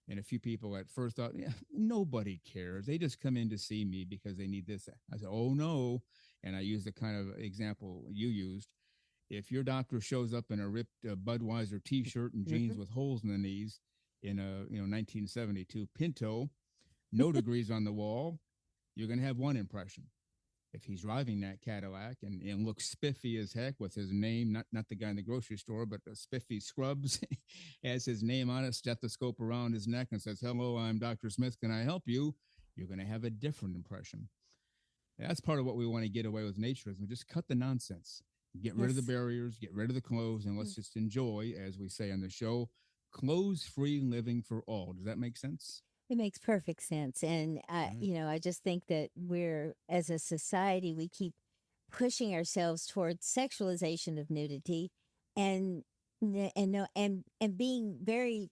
And a few people at first thought, yeah, nobody cares. They just come in to see me because they need this. I said, oh no. And I used the kind of example you used. If your doctor shows up in a ripped Budweiser T-shirt and jeans Mhm. with holes in the knees in a 1972 Pinto, no degrees on the wall, you're going to have one impression. If he's driving that Cadillac and looks spiffy as heck with his name, not the guy in the grocery store, but the spiffy scrubs, has his name on it, stethoscope around his neck, and says, hello, I'm Dr. Smith. Can I help you? You're going to have a different impression. That's part of what we want to get away with naturism. Just cut the nonsense, get rid of the Yes. barriers, get rid of the clothes, and let's Mm. just enjoy, as we say on the show, clothes free living for all. Does that make sense? It makes perfect sense. And All right. I just think that we're, as a society, we keep pushing ourselves towards sexualization of nudity and and no and being very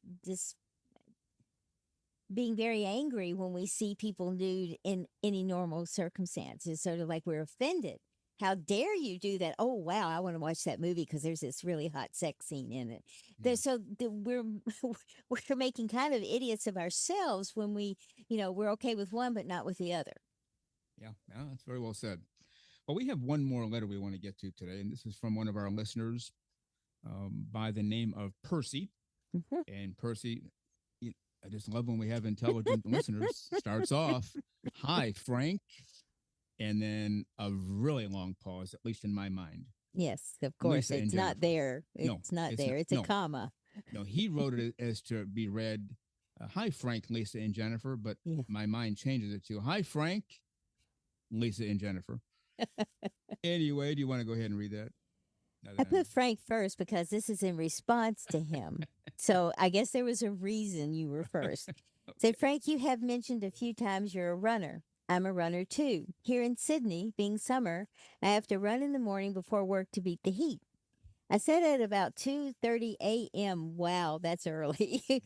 angry when we see people nude in any normal circumstances. Sort of like we're offended. How dare you do that? Oh wow, I want to watch that movie because there's this really hot sex scene in it. Yeah. We're we're making kind of idiots of ourselves when we're okay with one but not with the other. Yeah. Yeah. That's very well said. Well, we have one more letter we want to get to today, and this is from one of our listeners by the name of Percy. Mhm. And Percy, I just love when we have intelligent listeners. Starts off, hi, Frank, and then a really long pause, at least in my mind. Yes, of course. Lisa and It's not Jennifer. there. No, It's not it's there. not. It's a No, comma. no. He wrote it as to be read, "Hi Frank, Lisa and Jennifer," but Yeah. my mind changes it to "Hi Frank, Lisa and Jennifer." Anyway, do you want to go ahead and read that? Now I that I'm put Frank first because this is in response to him. So I guess there was a reason you were first. So, okay. Frank, you have mentioned a few times you're a runner. I'm a runner too. Here in Sydney, being summer, I have to run in the morning before work to beat the heat. I said at about 2:30 a.m. Wow, that's early. Yeah.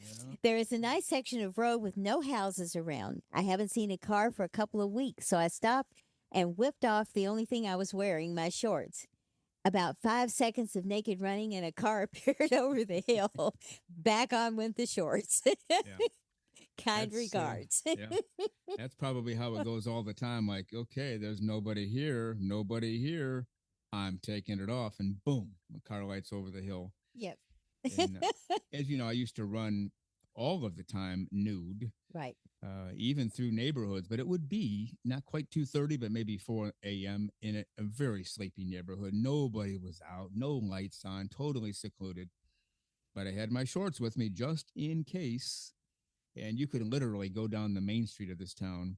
There is a nice section of road with no houses around. I haven't seen a car for a couple of weeks, so I stopped and whipped off the only thing I was wearing, my shorts. About 5 seconds of naked running and a car appeared over the hill. Back on went the shorts. Yeah. Kind That's regards. yeah. That's probably how it goes all the time. Like, okay, there's nobody here, nobody here. I'm taking it off, and boom, the car lights over the hill. Yep. And as you know, I used to run all of the time nude, Right. even through neighborhoods. But it would be not quite 2:30, but maybe 4 a.m. in a very sleepy neighborhood. Nobody was out, no lights on, totally secluded. But I had my shorts with me just in case. And you could literally go down the main street of this town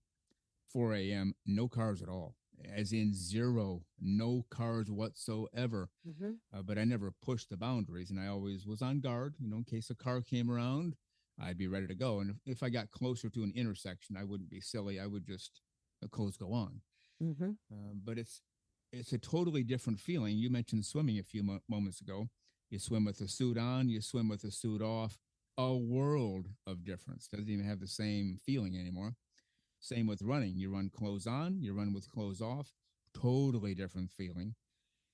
4 a.m., no cars at all, as in zero, no cars whatsoever. Mm-hmm. But I never pushed the boundaries, and I always was on guard, in case a car came around, I'd be ready to go. And if I got closer to an intersection, I wouldn't be silly. I would just, the codes go on. Mm-hmm. But it's a totally different feeling. You mentioned swimming a few moments ago. You swim with a suit on, you swim with a suit off. A world of difference. Doesn't even have the same feeling anymore. Same with running. You run clothes on, you run with clothes off. Totally different feeling.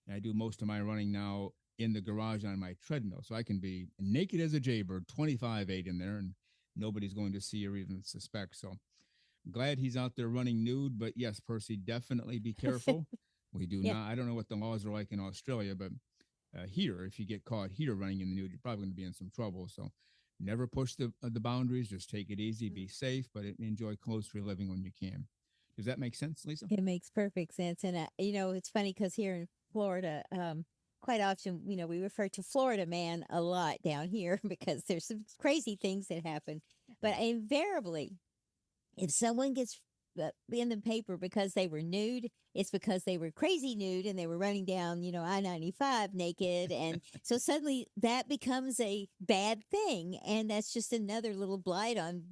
And I do most of my running now in the garage on my treadmill. So I can be naked as a jaybird, 25/8 in there, and nobody's going to see or even suspect. So glad he's out there running nude. But yes, Percy, definitely be careful. We do Yeah. not, I don't know what the laws are like in Australia, but here, if you get caught here running in the nude, you're probably going to be in some trouble. So never push the boundaries. Just take it easy, be safe, but enjoy close free living when you can. Does that make sense, Lisa? It makes perfect sense. And, it's funny because here in Florida, quite often, we refer to Florida man a lot down here because there's some crazy things that happen. But invariably, if someone gets in the paper because they were nude, it's because they were crazy nude and they were running down, I-95 naked. And so suddenly that becomes a bad thing. And that's just another little blight on,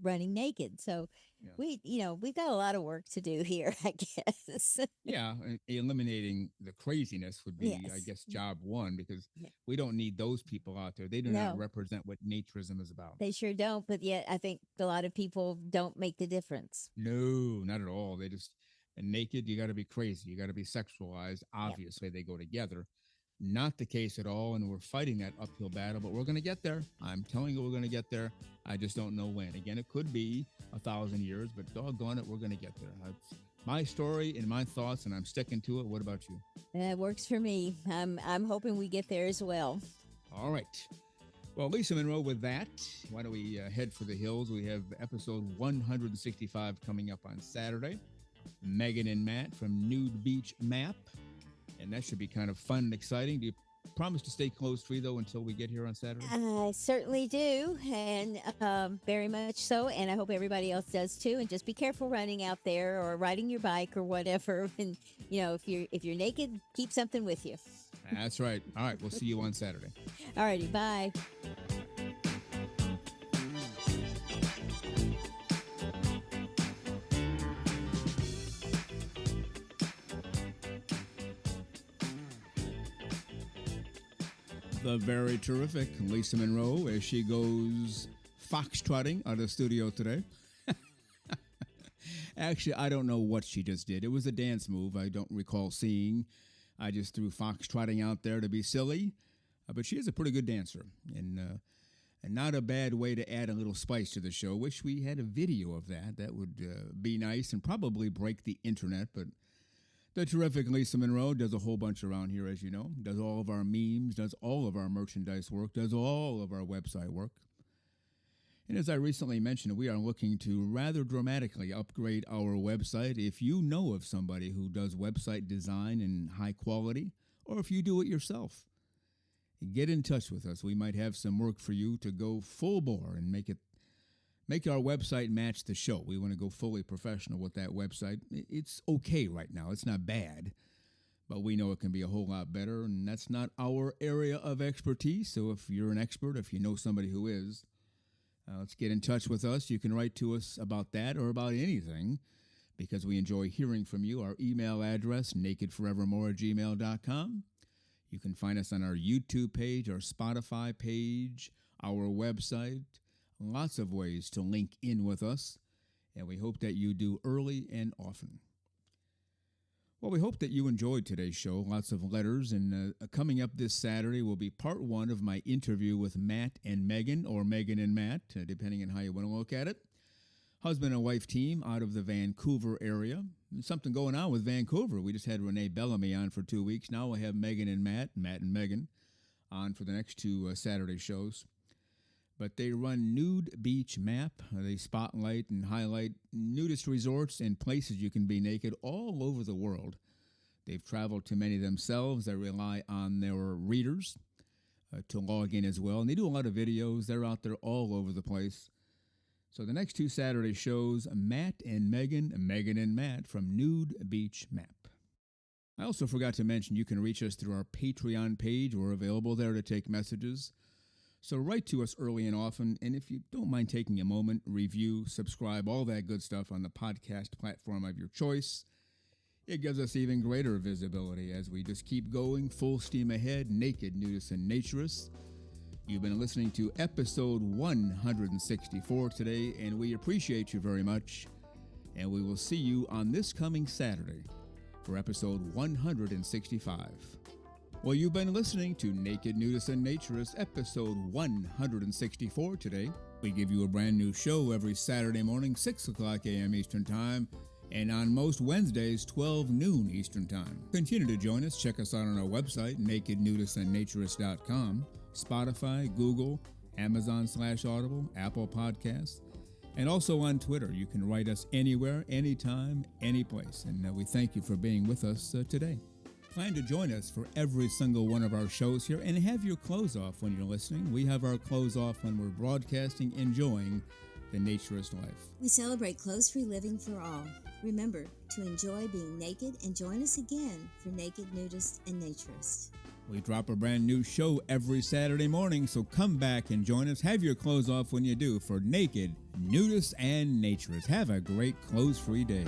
running naked. So Yeah. we've got a lot of work to do here, I guess. Yeah, eliminating the craziness would be, I Yes. guess, job one, because Yeah. we don't need those people out there. They do not No, represent what naturism is about. they sure don't. But yet I think a lot of people don't make the difference. No, not at all. They just naked. You got to be crazy. You got to be sexualized. Yep. Obviously, they go together. Not the case at all, and we're fighting that uphill battle, but we're going to get there. I'm telling you, we're going to get there. I just don't know when. Again, it could be 1,000 years, but doggone it, we're going to get there. That's my story and my thoughts, and I'm sticking to it. What about you? That works for me. I'm hoping we get there as well. All right. Well, Lisa Monroe, with that, why don't we head for the hills? We have episode 165 coming up on Saturday. Megan and Matt from Nude Beach Map. And that should be kind of fun and exciting. Do you promise to stay close free, though, until we get here on Saturday? I certainly do, and very much so. And I hope everybody else does too. And just be careful running out there or riding your bike or whatever. And if you're naked, keep something with you. That's right. All right. We'll see you on Saturday. All righty, bye. The very terrific Lisa Monroe as she goes foxtrotting out of the studio today. Actually, I don't know what she just did. It was a dance move I don't recall seeing. I just threw foxtrotting out there to be silly. But she is a pretty good dancer, and not a bad way to add a little spice to the show. Wish we had a video of that. That would be nice and probably break the internet, but the terrific Lisa Monroe does a whole bunch around here, as you know. Does all of our memes, does all of our merchandise work, does all of our website work. And as I recently mentioned, we are looking to rather dramatically upgrade our website. If you know of somebody who does website design in high quality, or if you do it yourself, get in touch with us. We might have some work for you to go full bore and make our website match the show. We want to go fully professional with that website. It's okay right now. It's not bad, but we know it can be a whole lot better, and that's not our area of expertise. So if you're an expert, if you know somebody who is, let's get in touch with us. You can write to us about that or about anything, because we enjoy hearing from you. Our email address, nakedforevermore@gmail.com. You can find us on our YouTube page, our Spotify page, our website. Lots of ways to link in with us, and we hope that you do early and often. Well, we hope that you enjoyed today's show. Lots of letters, and coming up this Saturday will be part 1 of my interview with Matt and Megan, or Megan and Matt, depending on how you want to look at it. Husband and wife team out of the Vancouver area. There's something going on with Vancouver. We just had Renee Bellamy on for 2 weeks. Now we'll have Megan and Matt and Megan on for the next 2 Saturday shows. But they run Nude Beach Map. They spotlight and highlight nudist resorts and places you can be naked all over the world. They've traveled to many themselves. They rely on their readers to log in as well. And they do a lot of videos. They're out there all over the place. So the next 2 Saturday shows, Matt and Megan and Matt from Nude Beach Map. I also forgot to mention you can reach us through our Patreon page. We're available there to take messages. So write to us early and often, and if you don't mind taking a moment, review, subscribe, all that good stuff on the podcast platform of your choice. It gives us even greater visibility as we just keep going full steam ahead, naked nudists and naturists. You've been listening to episode 164 today, and we appreciate you very much. And we will see you on this coming Saturday for episode 165. Well, you've been listening to Naked Nudists and Naturists, episode 164 today. We give you a brand new show every Saturday morning, 6 o'clock a.m. Eastern Time, and on most Wednesdays, 12 noon Eastern Time. Continue to join us. Check us out on our website, nakednudistandnaturist.com, Spotify, Google, Amazon/Audible, Apple Podcasts, and also on Twitter. You can write us anywhere, anytime, any place. And we thank you for being with us today. Plan to join us for every single one of our shows here, and have your clothes off when you're listening. We have our clothes off when we're broadcasting, enjoying the naturist life. We celebrate clothes-free living for all. Remember to enjoy being naked and join us again for Naked Nudists and Naturists. We drop a brand new show every Saturday morning, so come back and join us. Have your clothes off when you do for Naked Nudists and Naturists. Have a great clothes-free day.